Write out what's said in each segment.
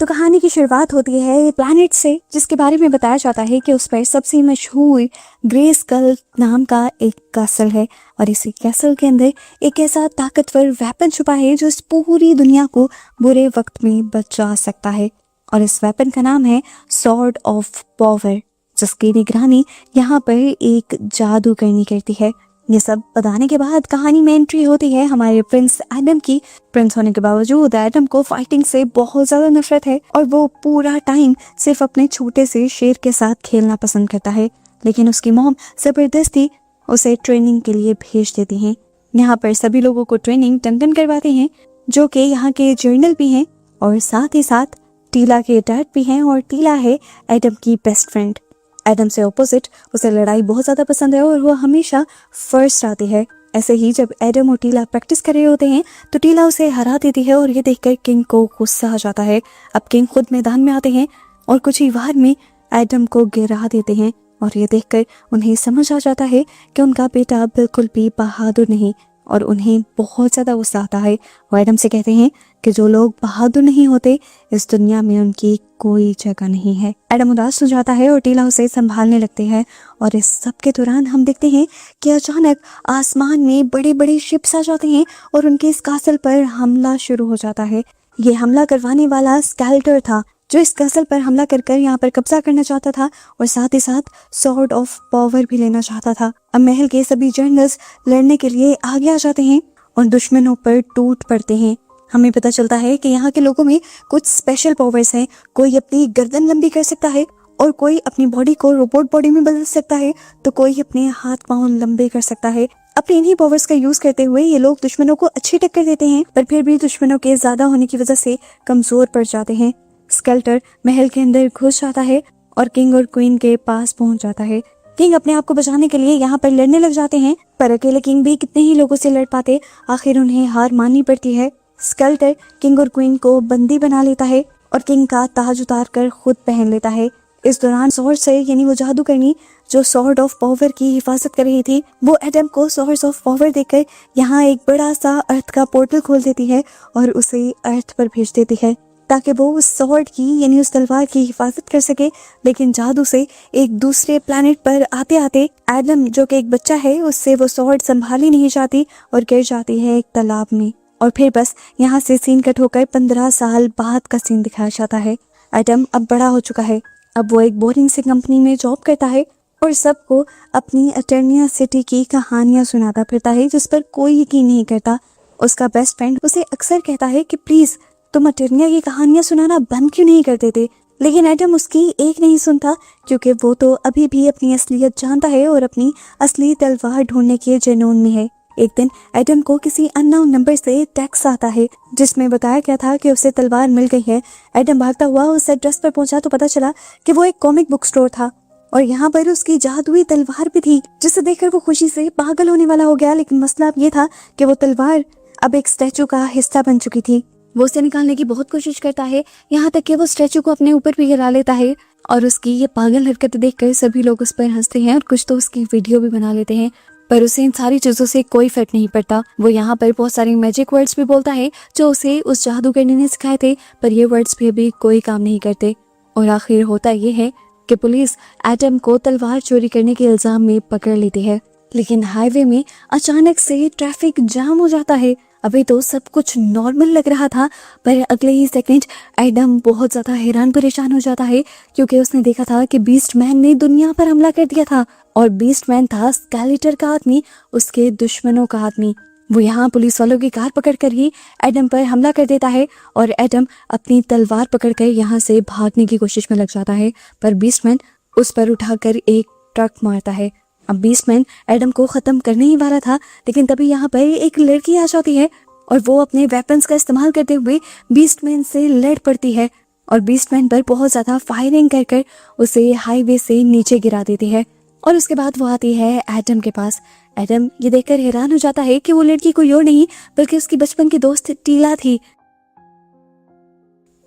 तो कहानी की शुरुआत होती है प्लैनेट से, जिसके बारे में बताया जाता है कि उस पर सबसे मशहूर ग्रेस्कुल नाम का एक कैसल है और इसी कैसल के अंदर एक ऐसा ताकतवर वेपन छुपा है जो इस पूरी दुनिया को बुरे वक्त में बचा सकता है। और इस वेपन का नाम है सॉर्ड ऑफ पावर, जिसकी निगरानी यहाँ पर एक जादूगरनी करती है। ये सब बताने के बाद कहानी में एंट्री होती है हमारे प्रिंस एडम की। प्रिंस होने के बावजूद एडम को फाइटिंग से बहुत ज्यादा नफरत है और वो पूरा टाइम सिर्फ अपने छोटे से शेर के साथ खेलना पसंद करता है। लेकिन उसकी मॉम जबरदस्ती उसे ट्रेनिंग के लिए भेज देती हैं। यहाँ पर सभी लोगों को ट्रेनिंग टंडन करवाते हैं, जो कि यहाँ के जर्नल भी हैं और साथ ही साथ टीला के डैड भी हैं। और टीला है एडम की बेस्ट फ्रेंड। एडम से ऑपोजिट उसे लड़ाई बहुत ज़्यादा पसंद है और वो हमेशा फर्स्ट आती है। ऐसे ही जब एडम और टीला प्रैक्टिस कर रहे होते हैं तो टीला उसे हरा देती है और ये देखकर किंग को गुस्सा आ जाता है। अब किंग खुद मैदान में आते हैं और कुछ ही वार में एडम को गिरा देते हैं और ये देखकर उन्हें समझ आ जाता है कि उनका बेटा बिल्कुल भी बहादुर नहीं और उन्हें बहुत ज़्यादा गुस्सा आता है। वो एडम से कहते हैं कि जो लोग बहादुर नहीं होते इस दुनिया में उनकी कोई जगह नहीं है। एडम उदास हो जाता है और टीला उसे संभालने लगते हैं और इस सब के दौरान हम देखते हैं कि अचानक आसमान में बड़े बड़े शिप्स आ जाते हैं और उनके इस कासल पर हमला शुरू हो जाता है। ये हमला करवाने वाला स्केलेटर था जो इस कैसल पर हमला कर यहाँ पर कब्जा करना चाहता था और साथ ही साथ सॉर्ड ऑफ पावर भी लेना चाहता था। अब महल के सभी जनरल्स लड़ने के लिए आगे आ जाते हैं और दुश्मनों पर टूट पड़ते हैं। हमें पता चलता है कि यहाँ के लोगों में कुछ स्पेशल पावर्स हैं। कोई अपनी गर्दन लंबी कर सकता है और कोई अपनी बॉडी को रोबोट बॉडी में बदल सकता है, तो कोई अपने हाथ पांव लंबे कर सकता है। अपने इन्हीं पावर्स का यूज करते हुए ये लोग दुश्मनों को अच्छी टक्कर देते हैं, पर फिर भी दुश्मनों के ज्यादा होने की वजह से कमजोर पड़ जाते हैं। स्केलेटर महल के अंदर घुस जाता है और किंग और क्वीन के पास पहुंच जाता है। किंग अपने आप को बचाने के लिए यहाँ पर लड़ने लग जाते हैं, पर अकेले किंग भी कितने ही लोगों से लड़ पाते, आखिर उन्हें हार माननी पड़ती है। स्केलेटर किंग और क्वीन को बंदी बना लेता है और किंग का ताज उतार कर खुद पहन लेता है। इस दौरान सॉर्ड से यानी वो जादूगरनी जो सॉर्ड ऑफ पावर की हिफाजत कर रही थी, वो एडम को सॉर्ड ऑफ पावर देकर यहाँ एक बड़ा सा अर्थ का पोर्टल खोल देती है और उसे अर्थ पर भेज देती है ताकि वो उस सॉर्ड की यानी उस तलवार की हिफाजत कर सके। लेकिन जादू से एक दूसरे प्लैनेट पर आते आते एडम जो कि एक बच्चा है उससे वो सॉर्ड संभाली नहीं जाती और गिर जाती है एक तालाब में। और फिर बस यहाँ से सीन कट होकर 15 साल बाद का सीन दिखाया जाता है। एडम अब बड़ा हो चुका है। अब वो एक बोरिंग सी कंपनी में जॉब करता है और सबको अपनी अटर्निया सिटी की कहानियां सुनाता फिरता है जिस पर कोई यकीन नहीं करता। उसका बेस्ट फ्रेंड उसे अक्सर कहता है कि प्लीज तुम अटर्निया की कहानियां सुनाना बंद क्यों नहीं कर देते, लेकिन एडम उसकी एक नहीं सुनता क्योंकि वो तो अभी भी अपनी असलियत जानता है और अपनी असली तलवार ढूंढने के जुनून में है। एक दिन एडम को किसी अननोन नंबर से टेक्स्ट आता है जिसमें बताया गया था कि उसे तलवार मिल गई है। एडम भागता हुआ उस एड्रेस पर पहुंचा तो पता चला कि वो एक कॉमिक बुक स्टोर था और यहाँ पर उसकी जादुई तलवार भी थी, जिसे देखकर वो खुशी से पागल होने वाला हो गया। लेकिन मसला अब ये था कि वो तलवार अब एक स्टैचू का हिस्सा बन चुकी थी। वो उसे निकालने की बहुत कोशिश करता है, यहाँ तक कि वो स्टैचू को अपने ऊपर भी गिरा लेता है और उसकी ये पागल हरकत देखकर सभी लोग उस पर हंसते हैं और कुछ तो उसकी वीडियो भी बना लेते हैं। पर उसे इन सारी चीजों से कोई फर्क नहीं पड़ता। वो यहाँ पर बहुत सारे मैजिक वर्ड्स भी बोलता है जो उसे उस जादूगरनी ने सिखाए थे, पर ये वर्ड्स भी अभी कोई काम नहीं करते। और आखिर होता ये है कि पुलिस एडम को तलवार चोरी करने के इल्जाम में पकड़ लेती है। लेकिन हाईवे में अचानक से ट्रैफिक जाम हो जाता है। अभी तो सब कुछ नॉर्मल लग रहा था, पर अगले ही सेकंड एडम बहुत ज्यादा हैरान परेशान हो जाता है क्योंकि उसने देखा था कि बीस्ट मैन ने दुनिया पर हमला कर दिया था और बीस्ट मैन था स्केलेटर का आदमी, उसके दुश्मनों का आदमी। वो यहाँ पुलिस वालों की कार पकड़कर ही एडम पर हमला कर देता है और एडम अपनी तलवार पकड़कर यहाँ से भागने की कोशिश में लग जाता है, पर बीस्ट मैन उस पर उठाकर एक ट्रक मारता है। अब बीस्टमैन एडम को खत्म करने ही वाला था, लेकिन तभी यहाँ पर एक लड़की आ जाती है और वो अपने वेपन्स का इस्तेमाल करते हुए बीस्टमैन से लड़ पड़ती है और बीस्टमैन पर बहुत ज्यादा फायरिंग कर उसे हाईवे से नीचे गिरा देती है। और उसके बाद वो आती है एडम के पास। एडम ये देखकर हैरान हो जाता है कि वो लड़की कोई और नहीं बल्कि उसकी बचपन की दोस्त टीला थी।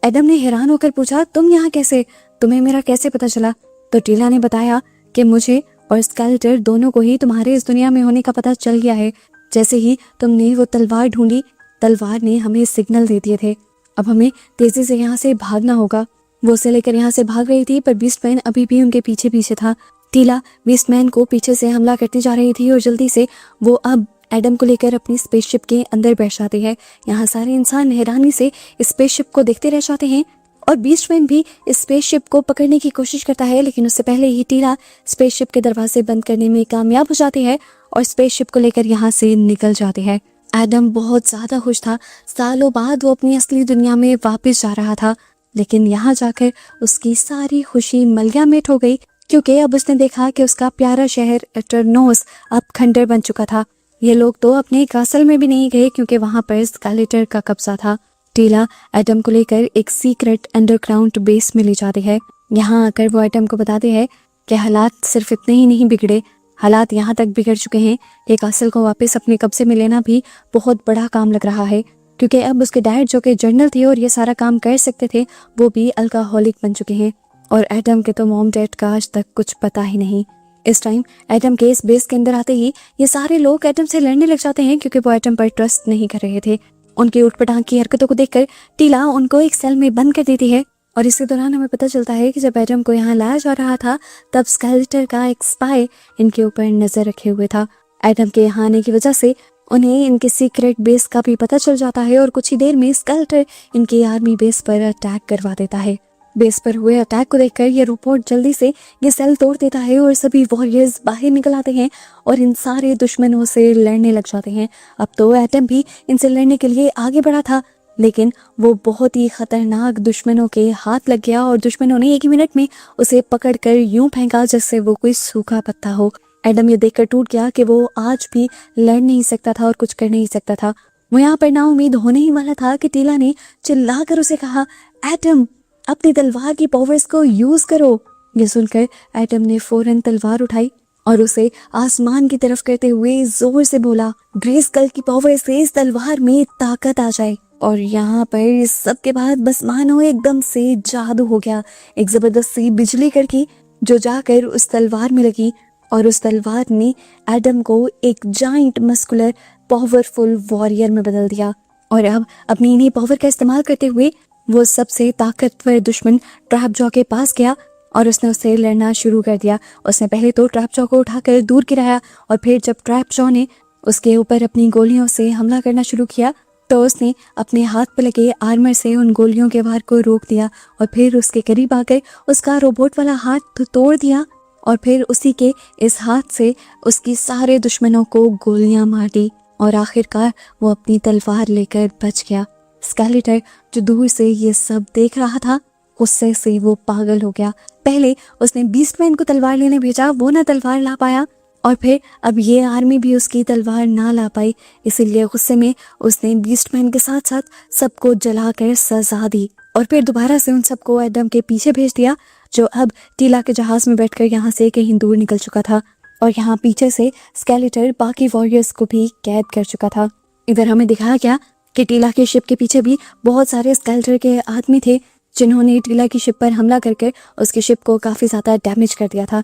एडम ने हैरान होकर पूछा, तुम यहाँ कैसे, तुम्हें मेरा कैसे पता चला? तो टीला ने बताया कि मुझे और स्केलेटर दोनों को ही तुम्हारे इस दुनिया में होने का पता चल गया है। जैसे ही तुमने वो तलवार ढूंढी, तलवार ने हमें सिग्नल दे दिए थे अब हमें तेजी से यहाँ से भागना होगा। वो उसे लेकर यहाँ से भाग रही थी पर बीस्टमैन अभी भी उनके पीछे पीछे था। टीला बीस्टमैन को पीछे से हमला करती जा रही थी और जल्दी से वो अब एडम को लेकर अपनी स्पेसशिप के अंदर बैठ जाती है। यहाँ सारे इंसान हैरानी से इस स्पेसशिप को देखते रह जाते हैं और बीस्टमैन भी इस स्पेसशिप को पकड़ने की कोशिश करता है, लेकिन उससे पहले ही टीला स्पेसशिप के दरवाजे बंद करने में कामयाब हो जाती है और स्पेसशिप को लेकर यहाँ से निकल जाते हैं। एडम बहुत ज्यादा खुश था। सालों बाद वो अपनी असली दुनिया में वापस जा रहा था, लेकिन यहाँ जाकर उसकी सारी खुशी मलयामेट हो गई क्योंकि अब उसने देखा कि उसका प्यारा शहर एटरनोस अब खंडर बन चुका था। ये लोग तो अपने कासल में भी नहीं गए क्योंकि वहां पर स्केलेटर का कब्जा था। टीला एडम को लेकर एक सीक्रेट अंडरग्राउंड बेस में ले जाती है। यहाँ आकर वो एडम को बताते हैं कि हालात सिर्फ इतने ही नहीं बिगड़े, हालात यहाँ तक बिगड़ चुके हैं कि कासल को वापस अपने कब्जे में लेना भी बहुत बड़ा काम लग रहा है, क्योंकि अब उसके डैड जो कि जनरल थे और ये सारा काम कर सकते थे वो भी अल्कोहलिक बन चुके हैं और एडम के तो मॉम डैड का आज तक कुछ पता ही नहीं। इस टाइम एडम के इस बेस के अंदर आते ही ये सारे लोग एडम से लड़ने लग जाते हैं क्योंकि वो एडम पर ट्रस्ट नहीं कर रहे थे। उनकी उठपटांग की हरकतों को देखकर टीला उनको एक सेल में बंद कर देती है और इसी दौरान हमें पता चलता है कि जब एडम को यहाँ लाया जा रहा था तब स्केलेटर का एक स्पाई इनके ऊपर नजर रखे हुए था। एडम के यहाँ आने की वजह से उन्हें इनके सीक्रेट बेस का भी पता चल जाता है और कुछ ही देर में स्केलेटर इनकी आर्मी बेस पर अटैक करवा देता है। बेस पर हुए अटैक को देखकर ये रोबोट जल्दी से ये सेल तोड़ देता है और सभी वॉरियर्स बाहर निकल आते हैं और इन सारे दुश्मनों से लड़ने लग जाते हैं। अब तो एटम भी इनसे लड़ने के लिए आगे बढ़ा था, लेकिन वो बहुत ही खतरनाक दुश्मनों के हाथ लग गया और दुश्मनों ने एक ही मिनट में उसे पकड़कर यूं फेंका जैसे वो कोई सूखा पत्ता हो। एडम ये देखकर टूट गया कि वो आज भी लड़ नहीं सकता था और कुछ कर नहीं सकता था। वो यहाँ पर ना उम्मीद होने ही वाला था कि टीला ने चिल्लाकर उसे कहा, एटम अपनी तलवार की पावर्स को यूज करो। ये सुनकर एटम ने फौरन तलवार उठाई और उसे आसमान की तरफ करते हुए जोर से बोला, ग्रेस्कल की पावर से इस तलवार में ताकत आ जाए। और यहाँ पर इस सब के बाद बस मानो एकदम से जादू हो गया। एक जबरदस्त सी बिजली कड़की जो जाकर उस तलवार में लगी और उस तलवार ने एडम को एक जाइंट मस्कुलर पावरफुल वॉरियर में बदल दिया। और अब अपनी इन्हीं पावर का इस्तेमाल करते हुए वो सबसे ताकतवर दुश्मन ट्रैपजॉ के पास गया और उसने उससे लड़ना शुरू कर दिया। उसने पहले तो ट्रैपजॉ को उठाकर दूर गिराया और फिर जब ट्रैपजॉ ने उसके ऊपर अपनी गोलियों से हमला करना शुरू किया तो उसने अपने हाथ पर लगे आर्मर से उन गोलियों के वार को रोक दिया और फिर उसके करीब आकर उसका रोबोट वाला हाथ तोड़ दिया और फिर उसी के इस हाथ से उसकी सारे दुश्मनों को गोलियां मार दी और आखिरकार वो अपनी तलवार लेकर बच गया। स्केलेटर जो दूर से ये सब देख रहा था गुस्से से वो पागल हो गया। पहले उसने बीस्टमैन को तलवार लेने भेजा, वो ना तलवार ला पाया और फिर अब ये आर्मी भी उसकी तलवार ना ला पाई, इसीलिए गुस्से में उसने बीस्टमैन के साथ साथ सबको जलाकर सजा दी और फिर दोबारा से उन सबको एडम के पीछे भेज दिया जो अब टीला के जहाज में बैठकर यहाँ से कहीं दूर निकल चुका था और यहाँ पीछे से स्केलेटर बाकी वॉरियर्स को भी कैद कर चुका था। इधर हमें दिखाया गया कि टीला की शिप के पीछे भी बहुत सारे स्केलेटर के आदमी थे जिन्होंने टीला की शिप पर हमला करके उसकी शिप को काफी ज्यादा डैमेज कर दिया था।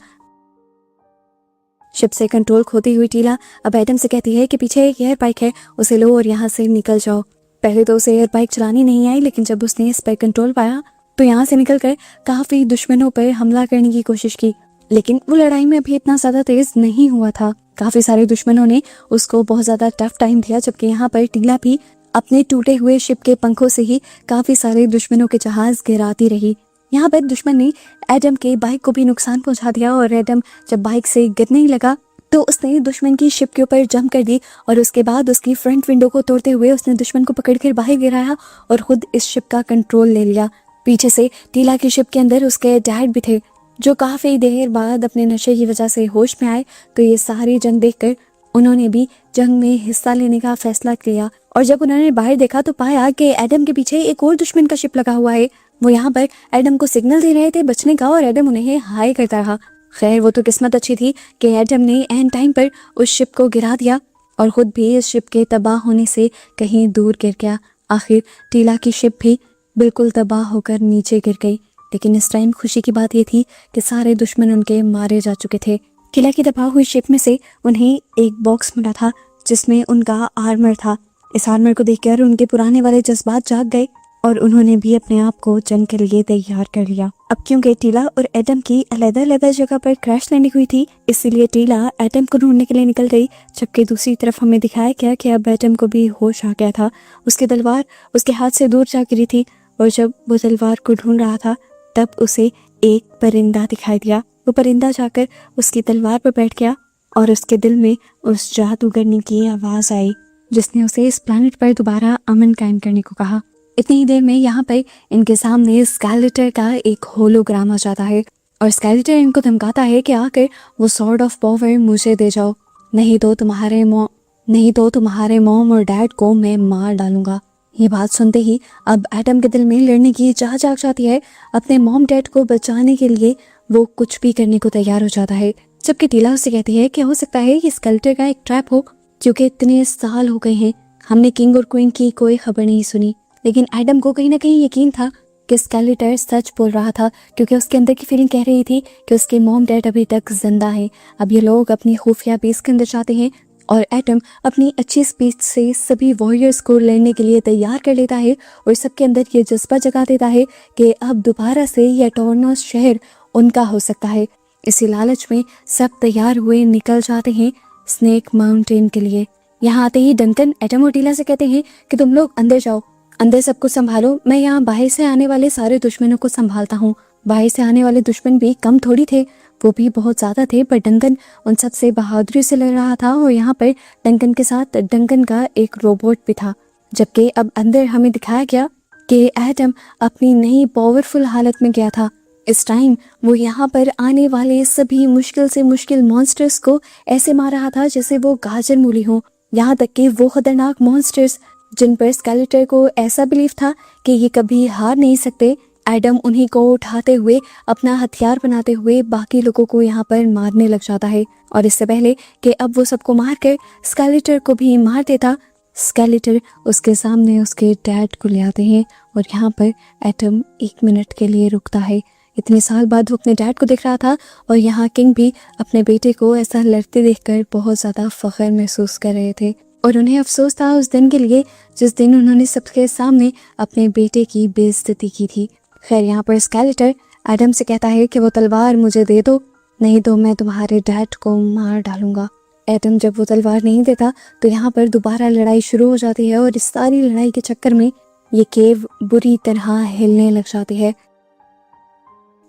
शिप से कंट्रोल खोती हुई टीला अब एडम से कहती है कि पीछे एक एयर बाइक है, उसे लो और यहाँ से निकल जाओ। पहले तो उसे एयर बाइक चलानी नहीं आई, लेकिन जब उसने इस पर कंट्रोल पाया तो यहाँ से निकलकर काफी दुश्मनों पर हमला करने की कोशिश की, लेकिन वो लड़ाई में अभी इतना ज्यादा तेज नहीं हुआ था। काफी सारे दुश्मनों ने उसको बहुत ज्यादा टफ टाइम दिया, जबकि यहाँ पर टीला भी अपने टूटे हुए शिप के पंखों से ही काफी सारे दुश्मनों के जहाज गिराती रही। यहाँ पर दुश्मन ने एडम के बाइक को भी नुकसान पहुंचा दिया और एडम जब बाइक से गिरने ही लगा तो उसने दुश्मन की शिप के ऊपर जंप कर दी और उसके बाद उसकी फ्रंट विंडो को तोड़ते हुए उसने दुश्मन को पकड़कर बाहर गिराया और खुद इस शिप का कंट्रोल ले लिया। पीछे से टीला की शिप के अंदर उसके डैड भी थे जो काफी देर बाद अपने नशे की वजह से होश में आए, तो ये सारी जंग देखकर उन्होंने भी जंग में हिस्सा लेने का फैसला किया और जब उन्होंने बाहर देखा तो पाया कि एडम के पीछे एक और दुश्मन का शिप लगा हुआ है। वो यहाँ पर एडम को सिग्नल दे रहे थे बचने का और एडम उन्हें हाय करता रहा। खैर वो तो किस्मत अच्छी थी कि एडम ने एंड टाइम पर उस शिप को गिरा दिया और खुद भी इस शिप के तबाह होने से कहीं दूर गिर गया। आखिर टीला की शिप भी बिल्कुल तबाह होकर नीचे गिर गई, लेकिन इस टाइम खुशी की बात ये थी कि सारे दुश्मन उनके मारे जा चुके थे। टीला की तबाह हुई शिप में से उन्हें एक बॉक्स मिला था जिसमें उनका आर्मर था। इस आर्मर को देखकर उनके पुराने वाले जज्बात जाग गए और उन्होंने भी अपने आप को जंग के लिए तैयार कर लिया। अब क्योंकि टीला और एडम की अलग-अलग जगह पर क्रैश लैंडिंग हुई थी, इसीलिए टीला एडम को ढूंढने के लिए निकल गई, जबकि दूसरी तरफ हमें दिखाया गया कि अब एडम को भी होश आ गया था। उसकी तलवार उसके हाथ से दूर जा गिरी थी और जब वो तलवार को ढूंढ रहा था तब उसे एक परिंदा दिखाई दिया। वो परिंदा जाकर उसकी तलवार पर बैठ गया और उसके दिल में उस जादूगरनी की आवाज आई जिसने उसे इस प्लैनेट पर दोबारा अमन कायम करने को कहा। इतनी ही देर में यहाँ पर इनके सामने स्केलेटर का एक होलोग्राम आ जाता है और स्केलेटर इनको धमकाता है कि आकर वो सॉर्ड ऑफ पावर मुझे दे जाओ, नहीं तो तुम्हारे मॉम और डैड को मैं मार डालूंगा। ये बात सुनते ही अब एडम के दिल में लड़ने की चाह जाग जाती है। अपने मॉम डैड को बचाने के लिए वो कुछ भी करने को तैयार हो जाता है, जबकि टीला उससे कहती है कि हो सकता है ये स्केलेटर का एक ट्रैप हो, क्योंकि इतने साल हो गए हैं हमने किंग और क्वीन की कोई खबर नहीं सुनी। लेकिन एडम को कहीं ना कहीं यकीन था कि स्केलेटर सच बोल रहा था, क्योंकि उसके अंदर की फीलिंग कह रही थी कि उसके मॉम डैड अभी तक जिंदा हैं। अब ये लोग अपनी खुफिया बेस के अंदर जाते हैं और एडम अपनी अच्छी स्पीच से सभी वॉरियर्स को लड़ने के लिए तैयार कर लेता है और सबके अंदर ये जज्बा जगा देता है कि अब दोबारा से ये टॉर्नोस शहर उनका हो सकता है। इसी लालच में सब तैयार हुए निकल जाते हैं स्नेक माउंटेन के लिए। यहाँ आते ही डंकन एडम और टीला से कहते हैं कि तुम लोग अंदर जाओ, अंदर सब कुछ संभालो, मैं यहाँ बाहर से आने वाले सारे दुश्मनों को संभालता हूँ। बाहर से आने वाले दुश्मन भी कम थोड़ी थे, वो भी बहुत ज्यादा थे, पर डंकन उन सब से बहादुरी से लड़ रहा था और यहाँ पर डंकन के साथ डंकन का एक रोबोट भी था। जबकि अब अंदर हमें दिखाया गया कि एडम अपनी नई पावरफुल हालत में गया था। इस टाइम वो यहाँ पर आने वाले सभी मुश्किल से मुश्किल मॉन्स्टर्स को ऐसे मार रहा था जैसे वो गाजर मूली हो। यहाँ तक कि वो खतरनाक मॉन्स्टर्स जिन पर स्केलेटर को ऐसा बिलीव था कि ये कभी हार नहीं सकते, एडम उन्हीं को उठाते हुए अपना हथियार बनाते हुए बाकी लोगों को यहाँ पर मारने लग जाता है। और इससे पहले कि अब वो सबको मारकर स्केलेटर को भी मार देता, स्केलेटर उसके सामने उसके डैड को ले आते हैं और यहाँ पर एडम 1 मिनट के लिए रुकता है। इतने साल बाद वो अपने डैड को देख रहा था और यहाँ किंग भी अपने बेटे को ऐसा लड़ते देखकर बहुत ज़्यादा फख्र महसूस कर रहे थे और उन्हें अफसोस था उस दिन के लिए जिस दिन उन्होंने सबके सामने अपने बेटे की बेइज्जती की थी। खैर, यहाँ पर स्केलेटर एडम से कहता है कि वो तलवार मुझे दे दो, नहीं तो मैं तुम्हारे डैड को मार डालूंगा। एडम जब वो तलवार नहीं देता तो यहाँ पर दोबारा लड़ाई शुरू हो जाती है और इस सारी लड़ाई के चक्कर में ये केव बुरी तरह हिलने लग जाती है।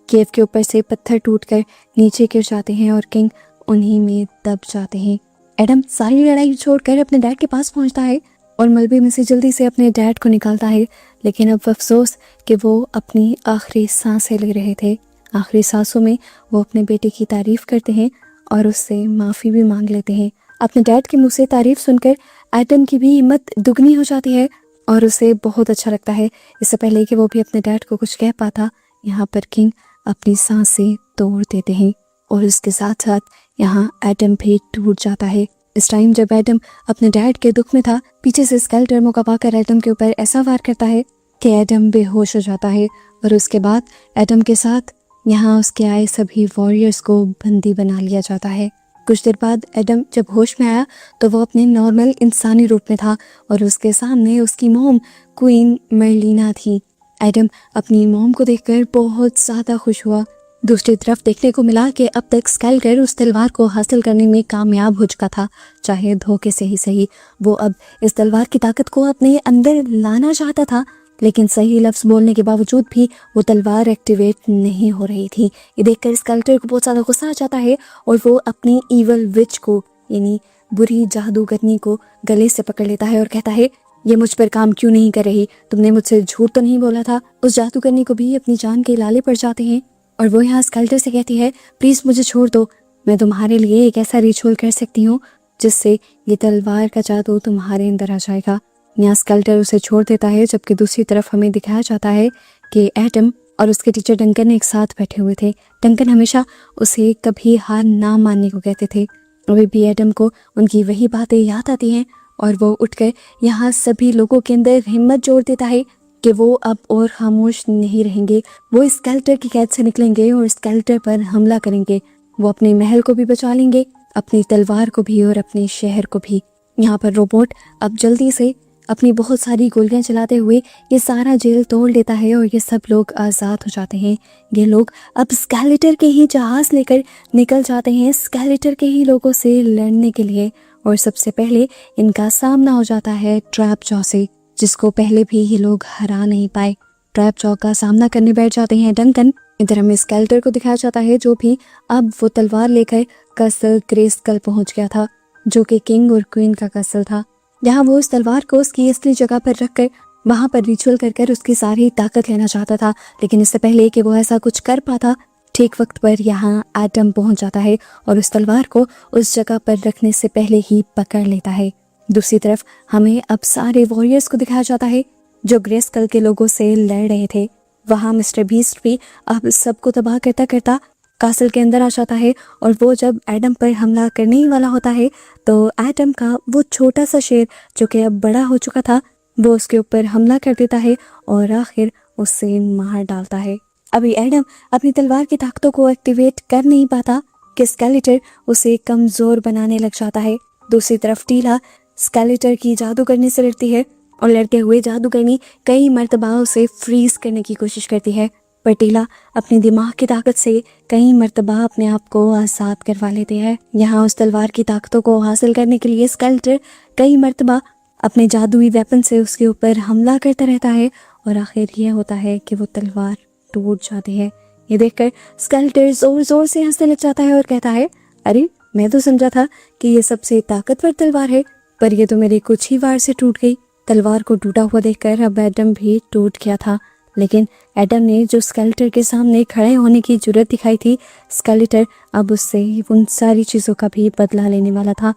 केव के ऊपर से पत्थर टूटकर नीचे गिर जाते हैं और किंग उन्हीं में दब जाते हैं। एडम सारी लड़ाई छोड़कर अपने डैड के पास पहुंचता है और मलबे में से जल्दी से अपने डैड को निकालता है, लेकिन अब अफसोस कि वो अपनी आखिरी सांसें ले रहे थे। आखिरी सांसों में वो अपने बेटे की तारीफ करते हैं और उससे माफ़ी भी मांग लेते हैं। अपने डैड के मुंह से तारीफ सुनकर एडम की भी हिम्मत दुगनी हो जाती है और उसे बहुत अच्छा लगता है। इससे पहले कि वो भी अपने डैड को कुछ कह पाता, यहाँ पर किंग अपनी सांसें तोड़ देते हैं और इसके साथ साथ यहाँ एडम भी टूट जाता है। इस टाइम जब एडम अपने डैड के दुख में था, पीछे से स्केलेटर मौका पाकर एडम के ऊपर ऐसा वार करता है कि एडम बेहोश हो जाता है और उसके बाद एडम के साथ यहाँ उसके आए सभी वॉरियर्स को बंदी बना लिया जाता है। कुछ देर बाद एडम जब होश में आया तो वो अपने नॉर्मल इंसानी रूप में था और उसके सामने उसकी मॉम क्वीन मर्लिना थी। एडम अपनी मॉम को देखकर बहुत ज़्यादा खुश हुआ। दूसरी तरफ देखने को मिला कि अब तक स्केलेटर उस तलवार को हासिल करने में कामयाब हो चुका था, चाहे धोखे से ही सही। वो अब इस तलवार की ताकत को अपने अंदर लाना चाहता था, लेकिन सही लफ्ज़ बोलने के बावजूद भी वो तलवार एक्टिवेट नहीं हो रही थी। ये देखकर स्केलेटर को बहुत ज़्यादा गुस्सा आ जाता है और वो अपनी ईवल विच को, यानी बुरी जादूगरनी को गले से पकड़ लेता है और कहता है, ये मुझ पर काम क्यों नहीं कर रही? तुमने मुझसे झूठ तो नहीं बोला था? उस जादूगरनी को भी अपनी जान के लाले पड़ जाते हैं और वो यहाँ स्केलेटर से कहती है, प्लीज़ मुझे छोड़ दो, मैं तुम्हारे लिए एक ऐसा रिचुअल कर सकती हूँ जिससे ये तलवार का जादू तुम्हारे अंदर आ जाएगा। यहाँ स्केलेटर उसे छोड़ देता है, जबकि दूसरी तरफ हमें दिखाया जाता है कि एडम और उसके टीचर डंकन एक साथ बैठे हुए थे। डंकन हमेशा उसे कभी हार ना मानने को कहते थे। अभी भी एडम को उनकी वही बातें याद आती हैं और वो उठकर यहाँ सभी लोगों के अंदर हिम्मत जोड़ देता है कि वो अब और खामोश नहीं रहेंगे। वो स्केलेटर की कैद से निकलेंगे और स्केलेटर पर हमला करेंगे। वो अपने महल को भी बचा लेंगे, अपनी तलवार को भी और अपने शहर को भी। यहाँ पर रोबोट अब जल्दी से अपनी बहुत सारी गोलियां चलाते हुए ये सारा जेल तोड़ लेता है और ये सब लोग आज़ाद हो जाते हैं। ये लोग अब स्केलेटर के ही जहाज़ लेकर निकल जाते हैं स्केलेटर के ही लोगों से लड़ने के लिए। और सबसे पहले इनका सामना हो जाता है ट्रैपजॉ से, जिसको पहले भी ये लोग हरा नहीं पाए। ट्रैपजॉ का सामना करने बैठ जाते हैं डंकन। इधर हमें स्केलेटर को दिखाया जाता है जो भी अब वो तलवार लेकर कसल ग्रेस्कल पहुंच गया था, जो कि किंग और क्वीन का कसल था। यहाँ वो उस तलवार को उसकी असली जगह पर रखकर वहां पर रिचुअल कर उसकी सारी ताकत लेना चाहता था, लेकिन इससे पहले कि वो ऐसा कुछ कर पाता, ठीक वक्त पर यहाँ एडम पहुंच जाता है और उस तलवार को उस जगह पर रखने से पहले ही पकड़ लेता है। दूसरी तरफ हमें अब सारे वॉरियर्स को दिखाया जाता है जो ग्रेस्कल के लोगों से लड़ रहे थे। वहाँ मिस्टर बीस्ट भी अब सबको तबाह करता करता कासल के अंदर आ जाता है और वो जब एडम पर हमला करने ही वाला होता है तो एडम का वो छोटा सा शेर जो कि अब बड़ा हो चुका था, वो उसके ऊपर हमला कर देता है और आखिर उसे मार डालता है। अभी एडम अपनी तलवार की ताकतों को एक्टिवेट कर नहीं पाता कि स्केलेटर उसे कमजोर बनाने लग जाता है। दूसरी तरफ टीला स्केलेटर की जादूगरनी से लड़ती है और लड़ते हुए जादूगरनी कई मर्तबा उसे फ्रीज करने की कोशिश करती है, पर टीला अपने दिमाग की ताकत से कई मर्तबा अपने आप को आज़ाद करवा लेते हैं। यहाँ उस तलवार की ताकतों को हासिल करने के लिए स्केलेटर कई मर्तबा अपने जादुई वेपन से उसके ऊपर हमला करता रहता है और आखिर यह होता है कि वो तलवार टूट जाती है। ये देखकर स्केलेटर जोर जोर से हंसने लग जाता है और कहता है, अरे मैं तो समझा था कि ये सबसे ताकतवर तलवार है, पर ये तो मेरे कुछ ही वार से टूट गई। तलवार को टूटा हुआ देखकर अब एडम भी टूट गया था, लेकिन एडम ने जो स्केलेटर के सामने खड़े होने की जुर्रत दिखाई थी, स्केलेटर अब उससे उन सारी चीज़ों का भी बदला लेने वाला था।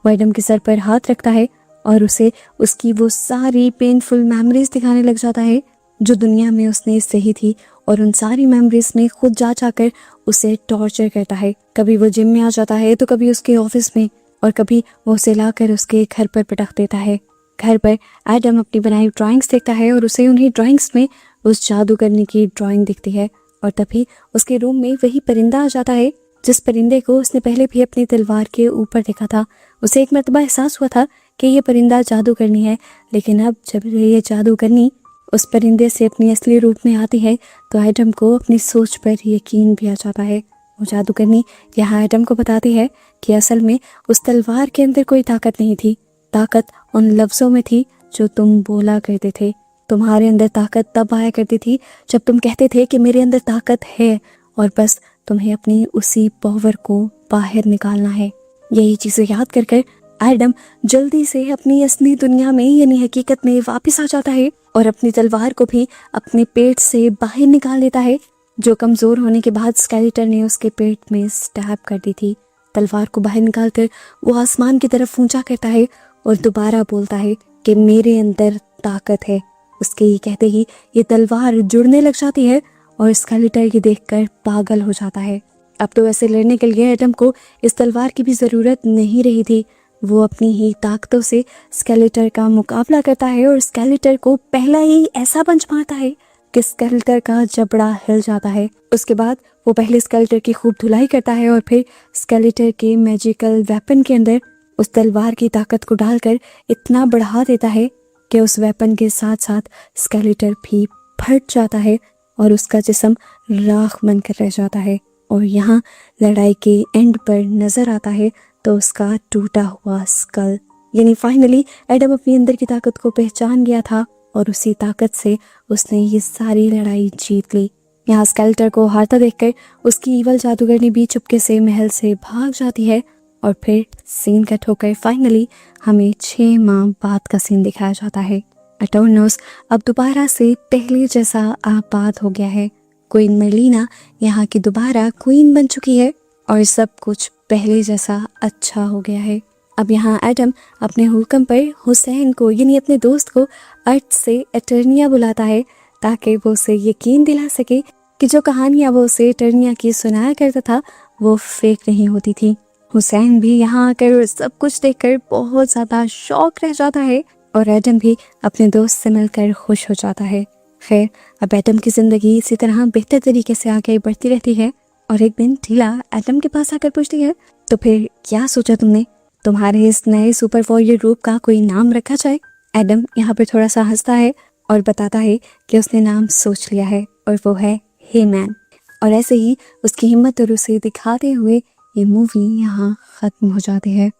वो एडम के सर पर हाथ रखता है और उसे उसकी वो सारी पेनफुल मेमोरीज दिखाने लग जाता है जो दुनिया में उसने सही थी, और उन सारी मेमोरीज में खुद जा जाकर उसे टॉर्चर करता है। कभी वो जिम में आ जाता है तो कभी उसके ऑफिस में, और कभी वो उसे लाकर उसके घर पर पटक देता है। घर पर एडम अपनी बनाई ड्राइंग्स देखता है और उसे उन्हीं ड्राइंग्स में उस जादूगरनी की ड्राइंग दिखती है, और तभी उसके रूम में वही परिंदा आ जाता है जिस परिंदे को उसने पहले भी अपनी तलवार के ऊपर देखा था। उसे एक मर्तबा एहसास हुआ था कि ये परिंदा जादूगरनी है, लेकिन अब जब ये जादूगरनी उस परिंदे से अपनी असली रूप में आती है तो एडम को अपनी सोच पर यकीन भी आ जाता है। वो जादूगरनी यहाँ एडम को बताती है कि असल में उस तलवार के अंदर कोई ताकत नहीं थी, ताकत उन लफ्ज़ों में थी जो तुम बोला करते थे। तुम्हारे अंदर ताकत तब आया करती थी जब तुम कहते थे कि मेरे अंदर ताकत है, और बस तुम्हें अपनी उसी पावर को बाहर निकालना है। यही चीज़ें याद कर कर एडम जल्दी से अपनी असली दुनिया में यानी हकीकत में वापस आ जाता है और अपनी तलवार को भी अपने पेट से बाहर निकाल लेता है, जो कमज़ोर होने के बाद स्केलेटर ने उसके पेट में स्टैब कर दी थी। तलवार को बाहर निकालकर वो आसमान की तरफ ऊंचा करता है और दोबारा बोलता है कि मेरे अंदर ताकत है। उसके ये कहते ही ये तलवार जुड़ने लग जाती है और स्केलेटर ये देखकर पागल हो जाता है। अब तो ऐसे लड़ने के लिए एडम को इस तलवार की भी ज़रूरत नहीं रही थी। वो अपनी ही ताकतों से स्केलेटर का मुकाबला करता है और स्केलेटर को पहला ही ऐसा पंच मारता है कि स्केलेटर का जबड़ा हिल जाता है। उसके बाद वो पहले स्केलेटर की खूब धुलाई करता है और फिर स्केलेटर के मैजिकल वेपन के अंदर उस तलवार की ताकत को डालकर इतना बढ़ा देता है कि उस वेपन के साथ साथ स्केलेटर भी फट जाता है और उसका जिस्म राख बनकर रह जाता है। और यहाँ लड़ाई के एंड पर नजर आता है तो उसका टूटा हुआ स्कल, यानी फाइनली एडम अपनी अंदर की ताकत को पहचान गया था और उसी ताकत से उसने ये सारी लड़ाई जीत ली। यहाँ स्केलेटर को हारता देखकर उसकी ईवल जादूगरनी भी चुपके से महल से भाग जाती है और फिर सीन कट होकर फाइनली हमें 6 माह बाद का सीन दिखाया जाता है। एटर्नस अब दोबारा से पहले जैसा आबाद हो गया है। क्वीन मर्लिना यहाँ की दोबारा क्वीन बन चुकी है और सब कुछ पहले जैसा अच्छा हो गया है। अब यहाँ एडम अपने हुक्म पर हुसैन को यानी अपने दोस्त को अर्थ से एटर्निया बुलाता है ताकि वो उसे यकीन दिला सके कि जो कहानियाँ वो उसे एटर्निया की सुनाया करता था वो फेक नहीं होती थी। हुसैन भी यहाँ आकर सब कुछ देखकर बहुत ज़्यादा शॉक रह जाता है और एडम भी अपने दोस्त से मिलकर खुश हो जाता है। खैर अब एडम की ज़िंदगी इसी तरह बेहतर तरीके से आगे बढ़ती रहती है और एक दिन टीला एडम के पास आकर पूछती है, तो फिर क्या सोचा तुमने तुम्हारे इस नए सुपर वॉरियर रूप का कोई नाम रखा जाए। एडम यहाँ पर थोड़ा सा हंसता है और बताता है कि उसने नाम सोच लिया है और वो है हे मैन। और ऐसे ही उसकी हिम्मत और उसे दिखाते हुए ये मूवी यहाँ ख़त्म हो जाती है।